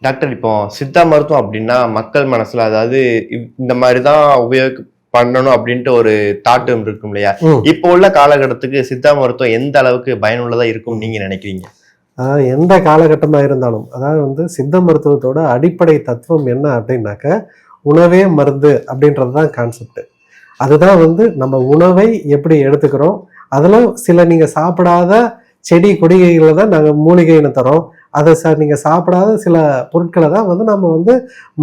Doctor இப்போ சித்தா மருத்துவம் அப்படின்னா மக்கள் மனசுல அதாவது இந்த மாதிரிதான் பண்ணணும் அப்படின்ட்டு ஒரு தாட் இருக்கும் இல்லையா? இப்போ உள்ள காலகட்டத்துக்கு சித்தா மருத்துவம் எந்த அளவுக்கு பயனுள்ளதா இருக்கும் நீங்க நினைக்கிறீங்க? எந்த காலகட்டமா இருந்தாலும் அதாவது சித்த மருத்துவத்தோட அடிப்படை தத்துவம் என்ன அப்படின்னாக்க உணவே மருந்து அப்படின்றதுதான் கான்செப்ட். அதுதான் நம்ம உணவை எப்படி எடுத்துக்கிறோம், அதுல சில நீங்க சாப்பிடாத செடி கொடிகைகளை தான் நாங்கள் மூலிகைன்னு தரோம். அதை நீங்க சாப்பிடாத சில பொருட்களை தான் நம்ம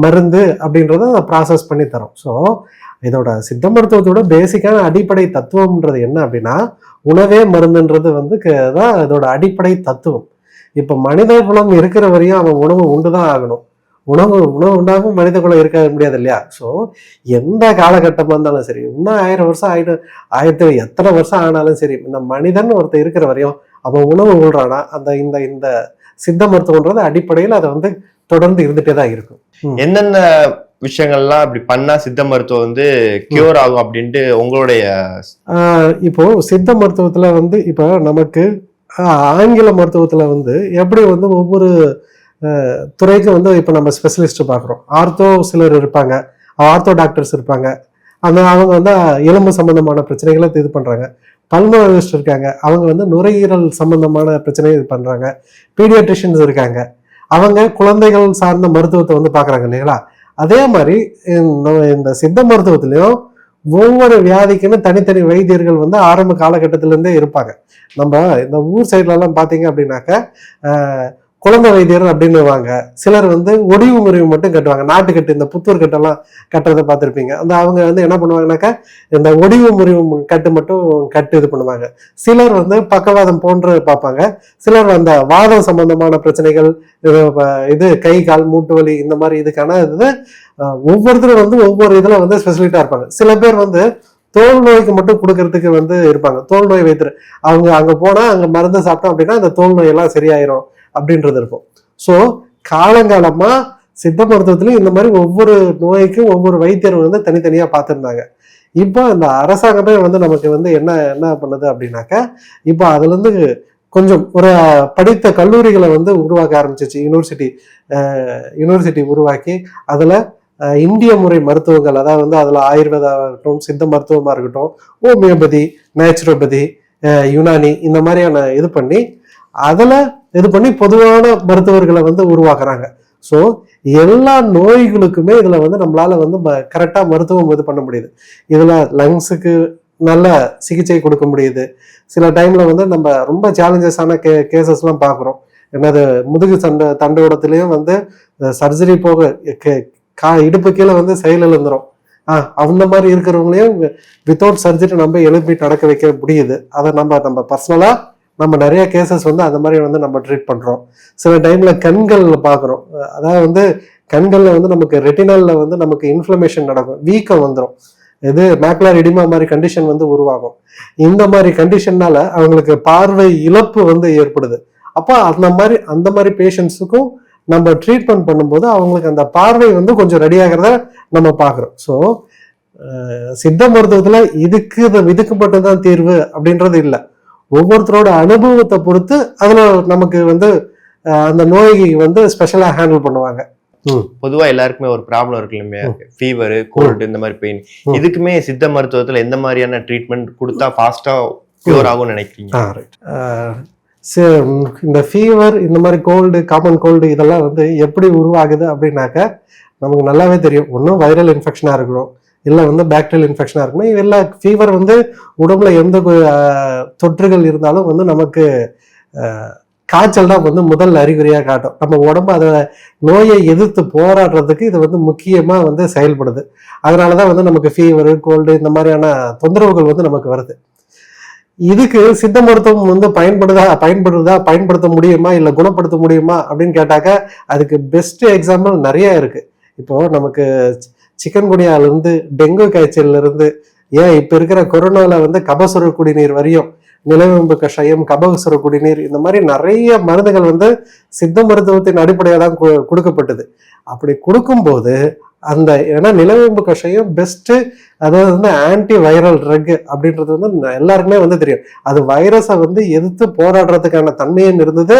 மருந்து அப்படின்றத ப்ராசஸ் பண்ணி தரோம். ஸோ இதோட சித்த மருத்துவத்தோட பேசிக்கான அடிப்படை தத்துவம்ன்றது என்ன அப்படின்னா உணவே மருந்துன்றது தான் இதோட அடிப்படை தத்துவம். இப்ப மனித குலம் இருக்கிற வரையும் அவன் உணவு உண்டுதான் ஆகணும். உணவு உண்டாகவும் மனித குலம் இருக்க முடியாது இல்லையா? ஸோ எந்த காலகட்டமா இருந்தாலும் சரி, இன்னும் 1000 வருஷம் எத்தனை வருஷம் ஆனாலும் சரி, இந்த மனிதன் ஒருத்தர் இருக்கிற வரையும் அவன் உணவு உள்றானா அந்த இந்த இந்த சித்த மருத்துவன்றது அடிப்படையில் அதை தொடர்ந்து இருந்துட்டே தான் இருக்கும். என்னென்ன விஷயங்கள்லாம் அப்படி பண்ணா சித்த மருத்துவம் கியூர் ஆகும் அப்படின்ட்டு உங்களுடைய இப்போ சித்த மருத்துவத்துல இப்ப நமக்கு ஆங்கில மருத்துவத்துல எப்படி ஒவ்வொரு துறைக்கும் இப்ப நம்ம ஸ்பெஷலிஸ்ட் பாக்குறோம். ஆர்த்தோ சிலர் இருப்பாங்க, ஆர்த்தோ டாக்டர்ஸ் இருப்பாங்க. அவங்க எலும்பு சம்பந்தமான பிரச்சனைகளை இது பண்றாங்க. பல்மனாலஜிஸ்ட் இருக்காங்க, அவங்க நுரையீரல் சம்பந்தமான பிரச்சனைகள் இது பண்றாங்க. பீடியாட்ரிஷியன்ஸ் இருக்காங்க, அவங்க குழந்தைகள் சார்ந்த மருத்துவத்தை பாக்குறாங்க இல்லைங்களா? அதே மாதிரி இந்த சித்த மருத்துவத்திலையும் ஒவ்வொரு வியாதிக்குன்னு தனித்தனி வைத்தியர்கள் ஆரம்ப காலகட்டத்திலேருந்தே இருப்பாங்க. நம்ம இந்த ஊர் சைட்ல எல்லாம் பாத்தீங்க அப்படின்னாக்க குழந்தை வைத்தியர் அப்படின்னுவாங்க. சிலர் ஒடிவு முறிவு மட்டும் கட்டுவாங்க. நாட்டுக்கட்டு, இந்த புத்தூர் கட்டெல்லாம் கட்டுறதை பார்த்துருப்பீங்க. அவங்க என்ன பண்ணுவாங்கனாக்கா இந்த ஒடிவு முறிவு கட்டு மட்டும் இது பண்ணுவாங்க. சிலர் பக்கவாதம் போன்று பார்ப்பாங்க. சிலர் வாதம் சம்பந்தமான பிரச்சனைகள், இது கை கால் மூட்டு வலி, இந்த மாதிரி இதுக்கான ஒவ்வொருத்தரும் ஒவ்வொரு இதுல ஸ்பெஷலிட்டா இருப்பாங்க. சில பேர் தோல் நோய்க்கு மட்டும் கொடுக்கறதுக்கு இருப்பாங்க. தோல் நோய் வைத்தியர், அவங்க அங்க போனா அங்க மருந்து சாப்பிட்டோம் அப்படின்னா அந்த தோல் நோய் எல்லாம் சரியாயிரும் அப்படின்றது இருக்கும். ஸோ காலங்காலமா சித்த மருத்துவத்திலையும் இந்த மாதிரி ஒவ்வொரு நோய்க்கும் ஒவ்வொரு வைத்தியர் தனித்தனியா பார்த்துருந்தாங்க. இப்போ இந்த அரசாங்கமே நமக்கு என்ன பண்ணுது அப்படின்னாக்க, இப்போ அதுல இருந்து கொஞ்சம் ஒரு படித்த கல்லூரிகளை உருவாக்க ஆரம்பிச்சிச்சு. யூனிவர்சிட்டி உருவாக்கி அதுல இந்திய முறை மருத்துவங்கள், அதாவது அதுல ஆயுர்வேதா இருக்கட்டும், சித்த மருத்துவமா இருக்கட்டும், ஹோமியோபதி, நேச்சுரோபதி, யுனானி, இந்த மாதிரியான இது பண்ணி பொதுவான மருத்துவர்களை உருவாக்குறாங்க. ஸோ எல்லா நோய்களுக்குமே இதுல நம்மளால கரெக்டா மருத்துவம் இது பண்ண முடியுது. இதுல லங்ஸுக்கு நல்ல சிகிச்சை கொடுக்க முடியுது. சில டைம்ல நம்ம ரொம்ப சேலஞ்சஸான கேசஸ் எல்லாம் பாக்குறோம். என்னது முதுகு தண்டோடத்திலயும் சர்ஜரி போக இடுப்பு கீழே செயல் இழந்துரும். அந்த மாதிரி இருக்கிறவங்களையும் வித்தவுட் சர்ஜரி நம்ம எழுப்பி நடக்க வைக்க முடியுது. அதை நம்ம பர்சனலா நம்ம நிறைய கேசஸ் அந்த மாதிரி நம்ம ட்ரீட் பண்றோம். சில டைம்ல கண்கள்ல பாக்குறோம். அதாவது கண்கள்ல நமக்கு ரெட்டினல்ல நமக்கு இன்ஃப்ளமேஷன் நடக்கும், வீக்கம் வந்துடும். இது மேக்குலர் எடிமா மாதிரி கண்டிஷன் உருவாகும். இந்த மாதிரி கண்டிஷன்னால அவங்களுக்கு பார்வை இழப்பு ஏற்படுது. அப்போ அந்த மாதிரி பேஷண்ட்ஸுக்கும் நம்ம ட்ரீட்மெண்ட் பண்ணும்போது அவங்களுக்கு அந்த பார்வை கொஞ்சம் ரெடி ஆகிறத நம்ம பாக்குறோம். ஸோ சித்த மருத்துவத்துல இதுக்கு மட்டும்தான் தீர்வு அப்படின்றது இல்லை. ஒவ்வொருத்தரோட அனுபவத்தை பொறுத்து அதுல நமக்கு அந்த நோய்க்கு ஸ்பெஷலா ஹேண்டில் பண்ணுவாங்க. பொதுவா எல்லாருக்குமே ஒரு ப்ராப்ளம் இருக்கு இல்லையா? ஃபீவர், கோல்டு, இந்த மாதிரி பெயின். இதுக்குமே சித்த மருத்துவத்துல எந்த மாதிரியான ட்ரீட்மெண்ட் கொடுத்தா ஃபாஸ்டா கியூர் ஆகும் நினைக்கிறீங்க? இந்த ஃபீவர், இந்த மாதிரி கோல்டு, காமன் கோல்டு, இதெல்லாம் எப்படி உருவாகுது அப்படின்னாக்க நமக்கு நல்லாவே தெரியும். ஒன்றும் வைரல் இன்ஃபெக்ஷனா இருக்கணும், இல்லை பாக்டீரியல் இன்ஃபெக்ஷனா இருக்கணும். இதெல்லாம் ஃபீவர் உடம்புல எந்த தொற்றுகள் இருந்தாலும் நமக்கு காய்ச்சல் தான் முதல் அறிகுறியா காட்டும். நம்ம உடம்பு அதை நோயை எதிர்த்து போராடுறதுக்கு இது முக்கியமா செயல்படுது. அதனாலதான் நமக்கு ஃபீவர், கோல்டு, இந்த மாதிரியான தொந்தரவுகள் நமக்கு வருது. இதுக்கு சித்த மருத்துவம் பயன்படுத்த முடியுமா இல்ல குணப்படுத்த முடியுமா அப்படின்னு கேட்டாக்க அதுக்கு பெஸ்ட் எக்ஸாம்பிள் நிறைய இருக்கு. இப்போ நமக்கு சிக்கன் குனியால இருந்து, டெங்கு காய்ச்சல்ல இருந்து, ஏன் இப்ப இருக்கிற கொரோனால கபசுர குடிநீர் வரையும் நிலவேம்பு கஷாயம், கபசுர குடிநீர், இந்த மாதிரி நிறைய மருந்துகள் வந்து சித்த மருத்துவத்தின் அடிப்படையாக தான் கொடுக்கப்பட்டது. அப்படி கொடுக்கும்போது அந்த ஏன்னா நிலவேம்பு கஷாயம் பெஸ்ட், அதாவது வந்து ஆன்டி வைரல் ட்ரக் அப்படின்றது வந்து எல்லாருக்குமே வந்து தெரியும். அது வைரஸை வந்து எதிர்த்து போராடுறதுக்கான தன்மையும் இருந்தது,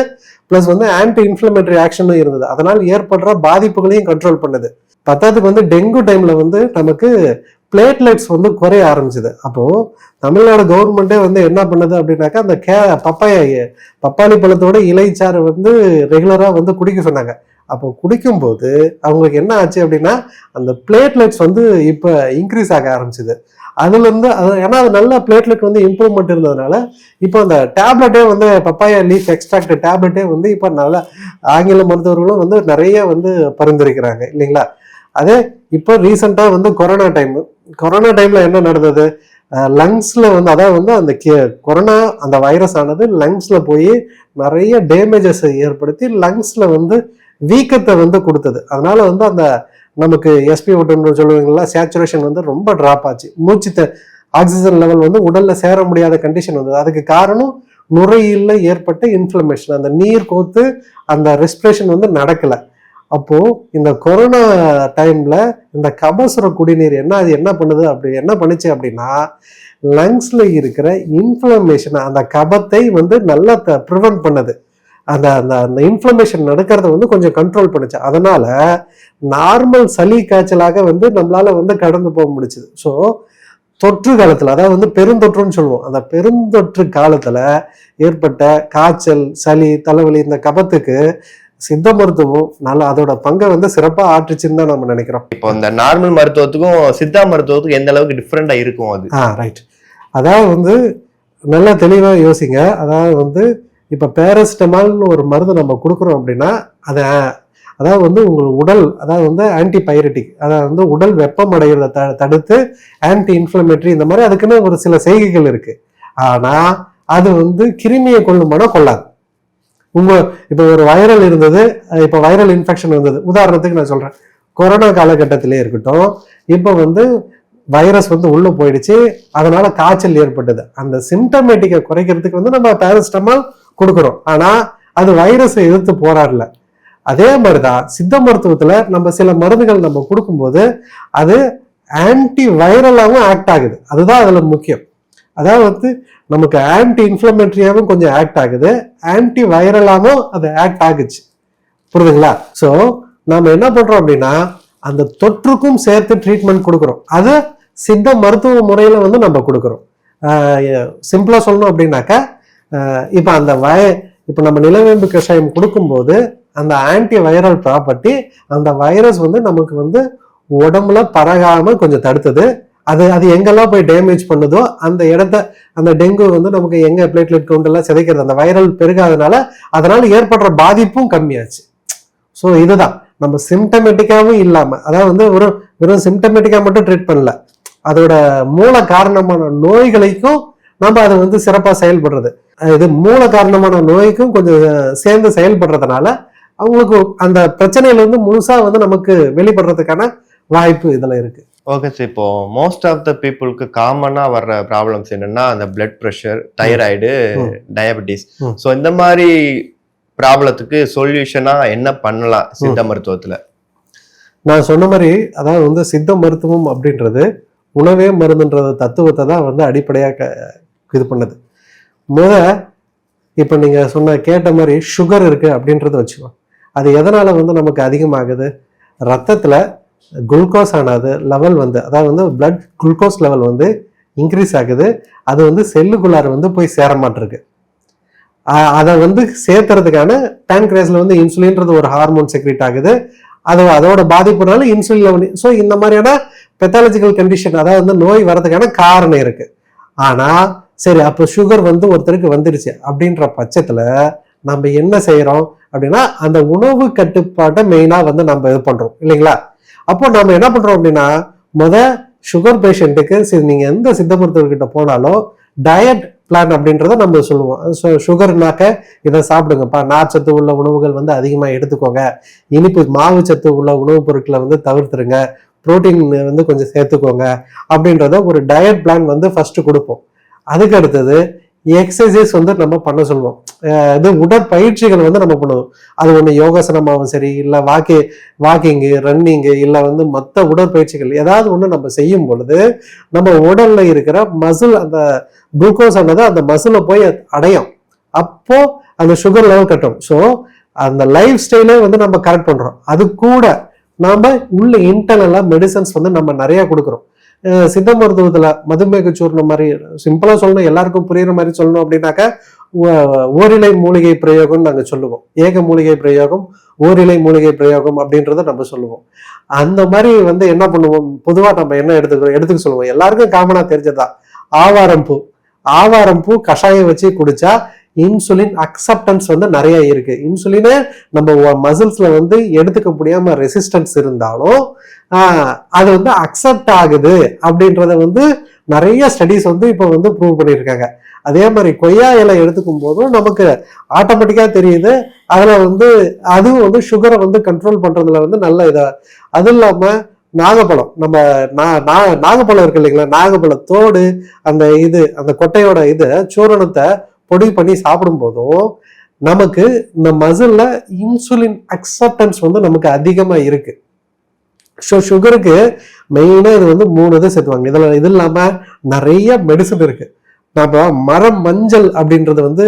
பிளஸ் வந்து ஆன்டி இன்ஃப்ளமேட்டரி ஆக்ஷனும் இருந்தது. அதனால் ஏற்படுற பாதிப்புகளையும் கண்ட்ரோல் பண்ணுது. பத்தாவதுக்கு வந்து டெங்கு டைம்ல வந்து நமக்கு பிளேட்லெட்ஸ் வந்து குறைய ஆரம்பிச்சது. அப்போ தமிழ்நாடு கவர்மெண்டே வந்து என்ன பண்ணுது அப்படின்னாக்கா, அந்த பப்பாளி பழத்தோட இலைச்சாறு வந்து ரெகுலரா வந்து குடிக்க சொன்னாங்க. அப்போ குடிக்கும்போது அவங்களுக்கு என்ன ஆச்சு அப்படின்னா, அந்த பிளேட்லெட்ஸ் வந்து இப்போ இன்க்ரீஸ் ஆக ஆரம்பிச்சுது. அதுல இருந்து ஏன்னா அது நல்ல பிளேட்லெட் வந்து இம்ப்ரூவ்மெண்ட் இருந்ததுனால இப்போ அந்த டேப்லெட்டே வந்து பப்பாயா லீஃப் எக்ஸ்ட்ராக்ட் டேப்லெட்டே வந்து இப்போ நல்ல ஆங்கில மருத்துவர்களும் வந்து நிறைய வந்து பரிந்துரைக்கிறாங்க இல்லைங்களா. அதே இப்போ ரீசெண்டா வந்து கொரோனா டைம்ல என்ன நடந்தது, லங்ஸ்ல வந்து அதாவது வந்து அந்த கொரோனா அந்த வைரஸ் ஆனது லங்ஸ்ல போய் நிறைய டேமேஜஸ் ஏற்படுத்தி லங்ஸ்ல வந்து வீக்கத்தை வந்து கொடுத்தது. அதனால வந்து அந்த நமக்கு SpO2 சொல்லுவீங்களா, சேச்சுரேஷன் வந்து ரொம்ப டிராப் ஆச்சு. ஆக்சிஜன் லெவல் வந்து உடல்ல சேர முடியாத கண்டிஷன் வந்தது. அதுக்கு காரணம் நுரையீரல்ல ஏற்பட்ட இன்ஃப்ளமேஷன், அந்த நீர் கோத்து அந்த ரெஸ்பிரேஷன் வந்து நடக்கல. அப்போ இந்த கொரோனா டைம்ல இந்த கபசுர குடிநீர் என்ன பண்ணுச்சு அப்படின்னா, லங்ஸ்ல இருக்கிற இன்ஃப்ளமேஷன், அந்த கபத்தை வந்து நல்லா ப்ரிவென்ட் பண்ணுது. அந்த அந்த இன்ஃப்ளமேஷன் நடக்கிறத வந்து கொஞ்சம் கண்ட்ரோல் பண்ணுச்சு. அதனால நார்மல் சளி காய்ச்சலாக வந்து நம்மளால வந்து கடந்து போக முடிச்சுது. ஸோ தொற்று காலத்துல, அதாவது வந்து பெருந்தொற்றுன்னு சொல்லுவோம், அந்த பெருந்தொற்று காலத்துல ஏற்பட்ட காய்ச்சல், சளி, தலைவலி, இந்த கபத்துக்கு சித்த மருத்துவம் நல்லா அதோட பங்கை வந்து சிறப்பா ஆற்றுச்சுன்னு தான் நம்ம நினைக்கிறோம். இப்போ இந்த நார்மல் மருத்துவத்துக்கும் சித்தா மருத்துவத்துக்கும் எந்த அளவுக்கு டிஃப்ரெண்டா இருக்கும் அது? ரைட். அதாவது வந்து நல்லா தெளிவா யோசிங்க. அதாவது வந்து இப்ப பேரசிட்டமால்னு ஒரு மருந்து நம்ம கொடுக்குறோம் அப்படின்னா, அதாவது வந்து உங்கள் உடல், அதாவது வந்து ஆன்டிபைரட்டிக், அதாவது வந்து உடல் வெப்பம் அடைகிறத தடுத்து ஆன்டி இன்ஃப்ளமேட்டரி, இந்த மாதிரி அதுக்குன்னு ஒரு சில செய்கைகள் இருக்கு. ஆனா அது வந்து கிருமியை கொள்ளுமானா கொள்ளாது. இப்ப ஒரு வைரல் இருந்தது, இப்ப வைரல் இன்ஃபெக்ஷன் வந்தது, உதாரணத்துக்கு நான் சொல்றேன், கொரோனா காலகட்டத்திலே இருக்கட்டும், இப்ப வந்து வைரஸ் வந்து உள்ள போயிடுச்சு, அதனால காய்ச்சல் ஏற்பட்டது. அந்த சிம்டமேட்டிக்கை குறைக்கிறதுக்கு வந்து நம்ம பேரசிட்டமால் கொடுக்குறோம், ஆனா அது வைரஸை எதிர்த்து போராடல. அதே மாதிரிதான் சித்த மருத்துவத்துல நம்ம சில மருந்துகள் நம்ம கொடுக்கும்போது அது ஆன்டி வைரலாவும் ஆக்ட் ஆகுது. அதுதான் அதுல முக்கியம். அதாவது வந்து நமக்கு ஆன்டி இன்ஃப்ளமேட்டரியாவும் கொஞ்சம் ஆக்ட் ஆகுது, ஆன்டி வைரலாவும் அது ஆக்ட் ஆகுச்சு. புரியுதுங்களா? ஸோ நம்ம என்ன பண்றோம் அப்படின்னா, அந்த தொற்றுக்கும் சேர்த்து ட்ரீட்மெண்ட் கொடுக்குறோம். அது சித்த மருத்துவ முறையில வந்து நம்ம கொடுக்குறோம். சிம்பிளா சொல்லணும் அப்படின்னாக்கா, இப்ப நம்ம நிலவேம்பு கஷாயம் கொடுக்கும்போது அந்த ஆன்டி வைரல் ப்ராப்பர்ட்டி, அந்த வைரஸ் வந்து நமக்கு வந்து உடம்புல பரகாம கொஞ்சம் தடுத்தது. அது எங்கெல்லாம் போய் டேமேஜ் பண்ணுதோ அந்த இடத்த, அந்த டெங்கு வந்து நமக்கு எங்க பிளேட்லெட் கவுண்ட் எல்லாம் சிதைக்கிறது, அந்த வைரல் பெருகாதனால அதனால ஏற்படுற பாதிப்பும் கம்மியாச்சு. ஸோ இதுதான் நம்ம சிம்டமேட்டிக்காவும் இல்லாம, அதாவது வந்து வெறும் சிம்டமேட்டிக்கா மட்டும் ட்ரீட் பண்ணல, அதோட மூல காரணமான நோய்களுக்கும் நம்ம அதை வந்து சிறப்பா செயல்படுறது. இது மூல காரணமான நோய்க்கும் கொஞ்சம் சேர்ந்து செயல்படுறதுனால அவங்களுக்கு அந்த பிரச்சனையில இருந்து முழுசா வந்து நமக்கு வெளிப்படுறதுக்கான வாய்ப்பு இதுல இருக்கு. ஓகே சார், இப்போ மோஸ்ட் ஆஃப் த பீப்புளுக்கு காமனா வர்ற ப்ராப்ளம்ஸ் என்னன்னா, அந்த blood pressure, thyroid, diabetes. So இந்த மாதிரி ப்ராப்ளத்துக்கு சொல்யூஷனா என்ன பண்ணலாம் சித்த மருத்துவத்துல? நான் சொன்ன மாதிரி, அதாவது வந்து சித்த மருத்துவம் அப்படின்றது உணவே மருந்துன்ற தத்துவத்தை தான் வந்து அடிப்படையாக இது பண்ணுது. இப்ப நீங்க கேட்ட மாதிரி சுகர் இருக்கு அப்படின்றத வச்சுக்கோ, அது எதனால வந்து நமக்கு அதிகமாகுது? ரத்தத்துல குளுக்கோஸ் ஆனது லெவல் வந்து, அதாவது வந்து பிளட் குளுக்கோஸ் லெவல் வந்து இன்க்ரீஸ் ஆகுது. அது வந்து செல்லுக்குள்ளார வந்து போய் சேர மாட்டிருக்கு. அதை வந்து சேர்த்துறதுக்கான பேன்கிரேஸ்ல வந்து இன்சுலின்றது ஒரு ஹார்மோன் செக்ரேட் ஆகுது. அதோட பாதிப்புனால இன்சுலின். ஸோ இந்த மாதிரியான பெத்தாலஜிக்கல் கண்டிஷன், அதாவது வந்து நோய் வர்றதுக்கான காரணம் இருக்கு. ஆனா சரி, அப்போ சுகர் வந்து ஒருத்தருக்கு வந்துருச்சு அப்படின்ற பட்சத்துல நம்ம என்ன செய்யறோம் அப்படின்னா, அந்த உணவு கட்டுப்பாட்டை மெயினா வந்து நம்ம இது பண்றோம் இல்லைங்களா. அப்போ நம்ம என்ன பண்றோம் அப்படின்னா, சுகர் பேஷண்ட்டுக்கு நீங்க எந்த சித்த மருத்துவர்கிட்ட போனாலும் டயட் பிளான் அப்படின்றத நம்ம சொல்லுவோம். சுகர்னாக்க இதை சாப்பிடுங்கப்பா, நார்ச்சத்து உள்ள உணவுகள் வந்து அதிகமா எடுத்துக்கோங்க, இனிப்பு மாவு சத்து உள்ள உணவுப் பொருட்களை வந்து தவிர்த்துருங்க, புரோட்டீன் வந்து கொஞ்சம் சேர்த்துக்கோங்க அப்படின்றத ஒரு டயட் பிளான் வந்து ஃபர்ஸ்ட் கொடுப்போம். அதுக்கு அடுத்தது எக்ஸசைஸ் வந்து நம்ம பண்ண சொல்லுவோம். இது உடற்பயிற்சிகள் வந்து நம்ம பண்ணுவோம். அது ஒன்று யோகாசனமாகவும் சரி, இல்லை வாக்கிங்கு, ரன்னிங்கு, இல்லை வந்து மற்ற உடற்பயிற்சிகள் ஏதாவது ஒன்று நம்ம செய்யும் பொழுது நம்ம உடல்ல இருக்கிற மசில், அந்த குளுக்கோஸ் ஆனது அந்த மசிலை போய் அடையும். அப்போ அந்த சுகர் லெவல் கட்டும். ஸோ அந்த லைஃப் ஸ்டைலே வந்து நம்ம கரெக்ட் பண்றோம். அது கூட நாம உள்ள இன்டர்னலா மெடிசன்ஸ் வந்து நம்ம நிறைய கொடுக்குறோம். சித்த மருத்துவத்துல மதுமேக சூர்ணம் மாதிரி சிம்பிளா சொல்லணும், எல்லாருக்கும் புரியுற மாதிரி சொல்லணும் அப்படின்னாக்கா ஓரிலை மூலிகை பிரயோகம் நாங்க சொல்லுவோம். ஏக மூலிகை பிரயோகம், ஓரிலை மூலிகை பிரயோகம் அப்படின்றத நம்ம சொல்லுவோம். அந்த மாதிரி வந்து என்ன பண்ணுவோம், பொதுவா நம்ம என்ன எடுத்துக்க சொல்லுவோம், எல்லாருக்கும் காமனா தெரிஞ்சதுதான் ஆவாரம் பூ கஷாயம் வச்சு குடிச்சா இன்சுலின் அக்செப்டன்ஸ் வந்து நிறைய இருக்கு. இன்சுலினே நம்ம மசில்ஸ்ல வந்து எடுத்துக்க முடியாம ரெசிஸ்டன்ஸ் இருந்தாலும் அது வந்து அக்செப்ட் ஆகுது அப்படின்றத வந்து நிறைய ஸ்டடிஸ் வந்து இப்போ வந்து ப்ரூவ் பண்ணியிருக்காங்க. அதே மாதிரி கொய்யா இலை எடுத்துக்கும் போதும் நமக்கு ஆட்டோமேட்டிக்கா தெரியுது, அதுல வந்து அதுவும் வந்து சுகரை வந்து கண்ட்ரோல் பண்றதுல வந்து நல்ல இதா. அது இல்லாம நாகப்பழம், நம்ம நாகப்பழம் இருக்கு இல்லைங்களா, நாகப்பழத்தோடு அந்த கொட்டையோட சூரணத்தை பொடி பண்ணி சாப்பிடும் போதும் நமக்கு இந்த மசில்ல இன்சுலின் அக்செப்டன்ஸ் வந்து நமக்கு அதிகமா இருக்கு. ஸோ சுகருக்கு மெயினா இது வந்து 3 இது சேர்த்துவாங்க. இது இல்லாம நிறைய மெடிசன் இருக்கு. நம்ம மரம் மஞ்சள் அப்படின்றது வந்து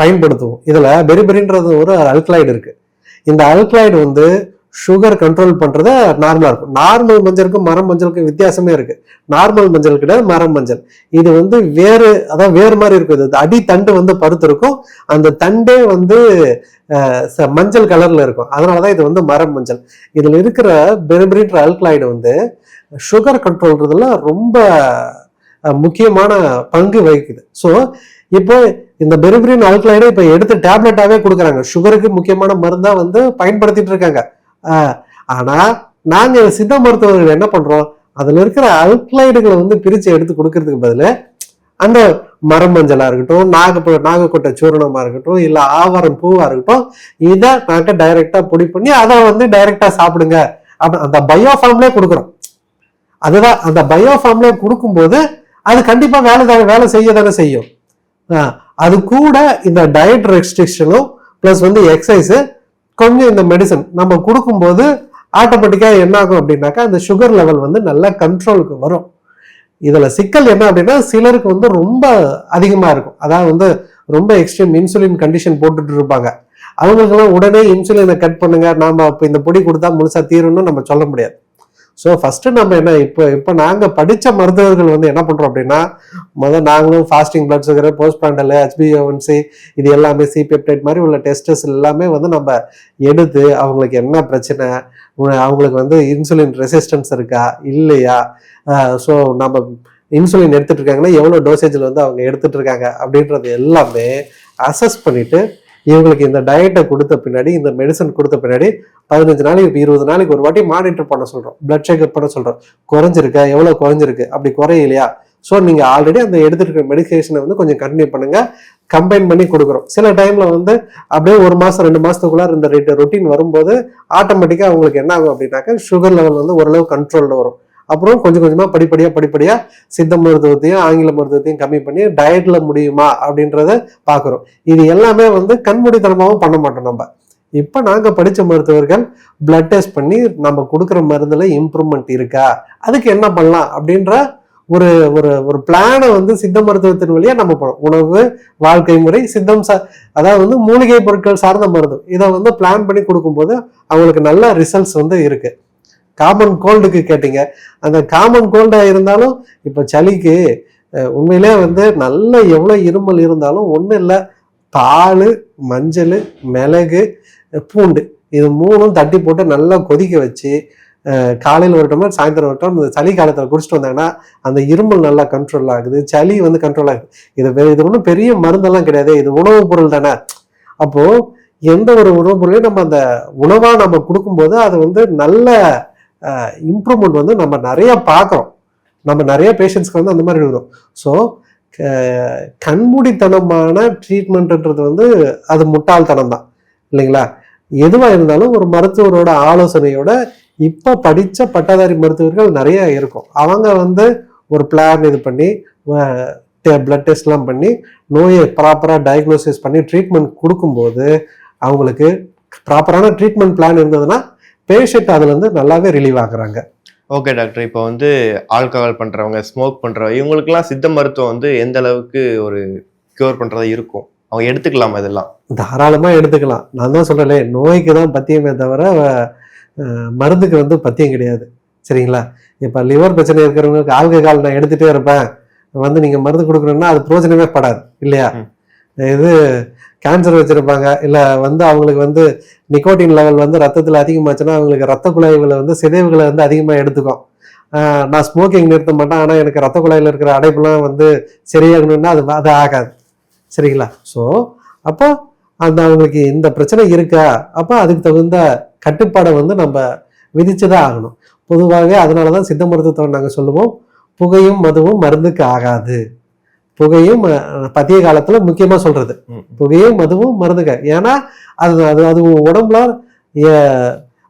பயன்படுத்துவோம். இதுல பெரிபெரின்றது ஒரு அல்கலாய்டு இருக்கு. இந்த அல்கலாய்டு வந்து சுகர் கண்ட்ரோல் பண்றத நார்மலா இருக்கும். நார்மல் மஞ்சளுக்கும் மரம் மஞ்சளுக்கும் வித்தியாசமே இருக்கு. நார்மல் மஞ்சள் கிடையாது, மரம் மஞ்சள். இது வந்து வேறு மாதிரி இருக்கும். இது அடி தண்டு வந்து பருத்து இருக்கும், அந்த தண்டே வந்து மஞ்சள் கலர்ல இருக்கும். அதனாலதான் இது வந்து மரம் மஞ்சள். இதுல இருக்கிற பெரிபெரின்ற அல்கலாய்டு வந்து சுகர் கண்ட்ரோல்றதுல ரொம்ப முக்கியமான பங்கு வகிக்குது. ஸோ இப்போ இந்த பெரிபெரின் அல்கலாய்டை இப்ப எடுத்து டேப்லெட்டாவே கொடுக்குறாங்க. சுகருக்கு முக்கியமான மருந்தா வந்து பயன்படுத்திட்டு இருக்காங்க. ஆனா நாங்க சித்த மருத்துவர்கள் என்ன பண்றோம், அதுல இருக்கிற அல்கலாய்டுகளை வந்து பிரிச்சு எடுத்து கொடுக்கறதுக்கு பதிலு அந்த மரம் மஞ்சளா இருக்கட்டும், நாகக்கொட்டை சூரணமா இருக்கட்டும், இல்ல ஆவாரம் பூவா இருக்கட்டும், இதை நாங்க டைரக்டா பொடி பண்ணி அதை வந்து டைரக்டா சாப்பிடுங்க அந்த பயோ ஃபார்ம்லயே கொடுக்குறோம். அதுதான் அந்த பயோ ஃபார்ம்லயே கொடுக்கும்போது அது கண்டிப்பா வேலை செய்ய செய்யும். அது கூட இந்த டயட் ரெஸ்ட்ரிக்ஷனும் பிளஸ் வந்து எக்ஸசைஸ் கொஞ்சம் இந்த மெடிசன் நம்ம கொடுக்கும்போது ஆட்டோமேட்டிக்கா என்ன ஆகும் அப்படின்னாக்கா அந்த சுகர் லெவல் வந்து நல்லா கண்ட்ரோலுக்கு வரும். இதுல சிக்கல் என்ன அப்படின்னா சிலருக்கு வந்து ரொம்ப அதிகமா இருக்கும். அதாவது வந்து ரொம்ப எக்ஸ்ட்ரீம் இன்சுலின் கண்டிஷன் போட்டுட்டு இருப்பாங்க. அவங்களுக்கெல்லாம் உடனே இன்சுலினை கட் பண்ணுங்க, நாம இப்ப இந்த பொடி கொடுத்தா முழுசா தீரும்னு நம்ம சொல்ல முடியாது. ஸோ ஃபர்ஸ்ட் நம்ம என்ன இப்போ நாங்கள் படித்த மருத்துவர்கள் வந்து என்ன பண்ணுறோம் அப்படின்னா, நாங்களும் fasting blood sugar, post Prandtl, HbA1c இது எல்லாமே C-பெப்டைட் மாதிரி உள்ள டெஸ்டஸ் எல்லாமே வந்து நம்ம எடுத்து அவங்களுக்கு என்ன பிரச்சனை, அவங்களுக்கு வந்து இன்சுலின் ரெசிஸ்டன்ஸ் இருக்கா இல்லையா, ஸோ நம்ம இன்சுலின் எடுத்துட்டு இருக்காங்கன்னா எவ்வளோ டோசேஜில் வந்து அவங்க எடுத்துட்டு இருக்காங்க அப்படின்றது எல்லாமே அசஸ் பண்ணிட்டு இவங்களுக்கு இந்த டயட்டை கொடுத்த பின்னாடி, இந்த மெடிசன் கொடுத்த பின்னாடி 15 நாளைக்கு 20 நாளைக்கு ஒரு வாட்டி மானிட்டர் பண்ண சொல்றோம், பிளட் செக்அப் பண்ண சொல்றோம். குறைஞ்சிருக்கா, எவ்வளவு குறைஞ்சிருக்கு, அப்படி குறையிலையா, ஸோ நீங்க ஆல்ரெடி அந்த எடுத்துட்டு இருக்க மெடிக்கேஷனை வந்து கொஞ்சம் கண்டினியூ பண்ணுங்க, கம்பைன் பண்ணி கொடுக்குறோம். சில டைம்ல வந்து அப்படியே 1 மாசம் 2 மாசத்துக்குள்ள இந்த ரொட்டீன் வரும்போது ஆட்டோமேட்டிக்கா அவங்களுக்கு என்ன ஆகும் அப்படின்னாக்கா சுகர் லெவல் வந்து ஓரளவு கண்ட்ரோல்ல வரும். அப்புறம் கொஞ்சம் கொஞ்சமா படிப்படியா சித்த மருத்துவத்தையும் ஆங்கில மருத்துவத்தையும் கம்மி பண்ணி டயட்ல முடியுமா அப்படின்றத பாக்குறோம். இது எல்லாமே வந்து கண்மூடித்தனமாவும் பண்ண மாட்டோம். நம்ம இப்ப நாங்க படிச்ச மருத்துவர்கள் பிளட் டெஸ்ட் பண்ணி நம்ம கொடுக்குற மருந்துல இம்ப்ரூவ்மெண்ட் இருக்கா, அதுக்கு என்ன பண்ணலாம் அப்படின்ற ஒரு ஒரு ஒரு பிளானை வந்து சித்த மருத்துவத்தின் வழியா நம்ம போனோம். உணவு, வாழ்க்கை முறை, சித்தம் அதாவது வந்து மூலிகை பொருட்கள் சார்ந்த மருத்துவம், இதை வந்து பிளான் பண்ணி கொடுக்கும்போது அவங்களுக்கு நல்ல ரிசல்ட்ஸ் வந்து இருக்கு. காமன் கோல்டுக்கு கேட்டீங்க, அந்த காமன் கோல்டா இருந்தாலும் இப்ப சளிக்கு உண்மையிலே வந்து நல்ல எவ்வளவு இருமல் இருந்தாலும் ஒண்ணும் இல்லை, பால், மஞ்சள், மிளகு, பூண்டு இது 3ம் தட்டி போட்டு நல்லா கொதிக்க வச்சு காலையில் ஒரு டம்ளர் சாயந்தரம் ஒரு டம்ளர் இந்த சளி காலத்தில் குடிச்சிட்டு வந்தாங்கன்னா அந்த இருமல் நல்லா கண்ட்ரோல் ஆகுது, சளி வந்து கண்ட்ரோல் ஆகுது. இது ஒன்றும் பெரிய மருந்தெல்லாம் கிடையாது, இது உணவுப் பொருள் தானே. அப்போ எந்த ஒரு உணவுப் பொருளையும் நம்ம அந்த உணவா நம்ம கொடுக்கும்போது அது வந்து நல்ல இம்ப்ரூவ்மெண்ட் வந்து நம்ம நிறைய பார்க்குறோம். நம்ம நிறைய பேஷண்ட்ஸ்க்கு வந்து அந்த மாதிரி இருக்கும். ஸோ கண்மூடித்தனமான ட்ரீட்மெண்ட்ன்றது வந்து அது முட்டாள்தனம் தான் இல்லைங்களா. எதுவாக இருந்தாலும் ஒரு மருத்துவரோட ஆலோசனையோட இப்ப படிச்ச பட்டதாரி மருத்துவர்கள் நிறைய இருக்கும். அவங்க வந்து ஒரு பிளான் இது பண்ணி பிளட் டெஸ்ட்லாம் பண்ணி நோயை ப்ராப்பராக டயக்னோசிஸ் பண்ணி ட்ரீட்மெண்ட் கொடுக்கும்போது அவங்களுக்கு ப்ராப்பரான ட்ரீட்மெண்ட் பிளான் இருந்ததுன்னா பேஷண்ட் அதுலேருந்து நல்லாவே ரிலீவ் ஆகுறாங்க. ஓகே டாக்டர், இப்போ வந்து ஆல்கஹால் பண்றவங்க, ஸ்மோக் பண்றவங்க, இவங்களுக்குலாம் சித்த மருத்துவம் வந்து எந்த அளவுக்கு ஒரு கியூர் பண்றதா இருக்கும்? அவங்க எடுத்துக்கலாமா இதெல்லாம்? தாராளமாக எடுத்துக்கலாம். நான் தான் சொல்கிறேன், நோய்க்கு தான் பத்தியமே தவிர மருந்துக்கு வந்து பத்தியம் கிடையாது. சரிங்களா? இப்போ லிவர் பிரச்சனை இருக்கிறவங்களுக்கு ஆல்கஹால் நான் எடுத்துகிட்டே இருப்பேன் வந்து நீங்கள் மருந்து கொடுக்குறோன்னா அது பிரோஜனமே படாது இல்லையா? இது கேன்சர் வச்சுருப்பாங்க, இல்லை வந்து அவங்களுக்கு வந்து நிக்கோட்டின் லெவல் வந்து ரத்தத்தில் அதிகமாச்சுன்னா அவங்களுக்கு ரத்த குழாய்களை வந்து சிதைவுகளை வந்து அதிகமாக எடுத்துக்கும். நான் ஸ்மோக்கிங் நிறுத்த மாட்டேன், ஆனால் எனக்கு ரத்த குழாயில் இருக்கிற அடைப்புலாம் வந்து சரியாகணும்னா அது ஆகாது. சரிங்களா? ஸோ அப்போ அந்த அவங்களுக்கு இந்த பிரச்சனை இருக்கா, அப்போ அதுக்கு தகுந்த கட்டுப்பாடை வந்து நம்ம விதிச்சு தான் ஆகணும். பொதுவாகவே அதனால தான் சித்த மருத்துவத்தை நாங்கள் சொல்லுவோம், புகையும் மதுவும் மருந்துக்கு ஆகாது. புகையும் பத்திய காலத்துல முக்கியமா சொல்றது, புகையும் மதுவும் மருந்துக்க. ஏன்னா அது அது அது உடம்புல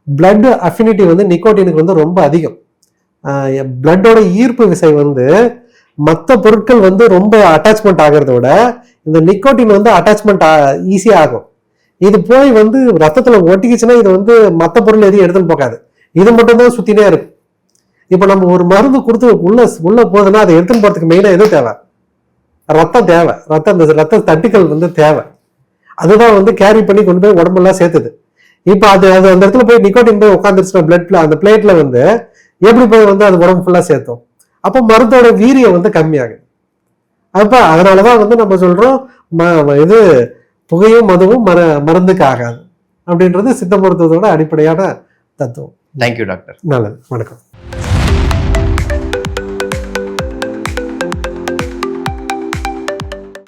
பிளட் அஃபினிட்டி வந்து நிக்கோட்டினுக்கு வந்து ரொம்ப அதிகம். பிளட்டோட ஈர்ப்பு விசை வந்து மற்ற பொருட்கள் வந்து ரொம்ப அட்டாச்மெண்ட் ஆகிறத விட இந்த நிக்கோட்டின் வந்து அட்டாச்மெண்ட் ஈஸியா ஆகும். இது போய் வந்து ரத்தத்துல ஒட்டிக்கிச்சுன்னா இது வந்து மற்ற பொருள் எதையும் எடுத்துன்னு போகாது, இது மட்டும் தான் சுத்தினே இருக்கும். இப்ப நம்ம ஒரு மருந்து கொடுத்து உள்ள போகுதுன்னா அதை எடுத்துன்னு போறதுக்கு மெயினா எது தேவை? ரத்தம் தேவை. அந்த ரத்த தட்டுக்கள் வந்து தேவை. அதுதான் வந்து கேரி பண்ணி கொண்டு போய் உடம்பெல்லாம் சேர்த்துது. இப்போ அது அந்த இடத்துல போய் நிக்கோட்டின் போய் உட்காந்துருச்சுன்னா பிளட்ல, அந்த பிளேட்ல வந்து எப்படி போய் வந்து அது உடம்பு ஃபுல்லா சேர்த்தோம்? அப்போ மருந்தோட வீரியம் வந்து கம்மியாகுது. அப்ப அதனாலதான் வந்து நம்ம சொல்றோம் இது புகையும் மதுவும் மருந்துக்கு ஆகாது அப்படின்றது சித்த மருத்துவத்தோட அடிப்படையான தத்துவம். Thank you doctor. நல்லது, வணக்கம்.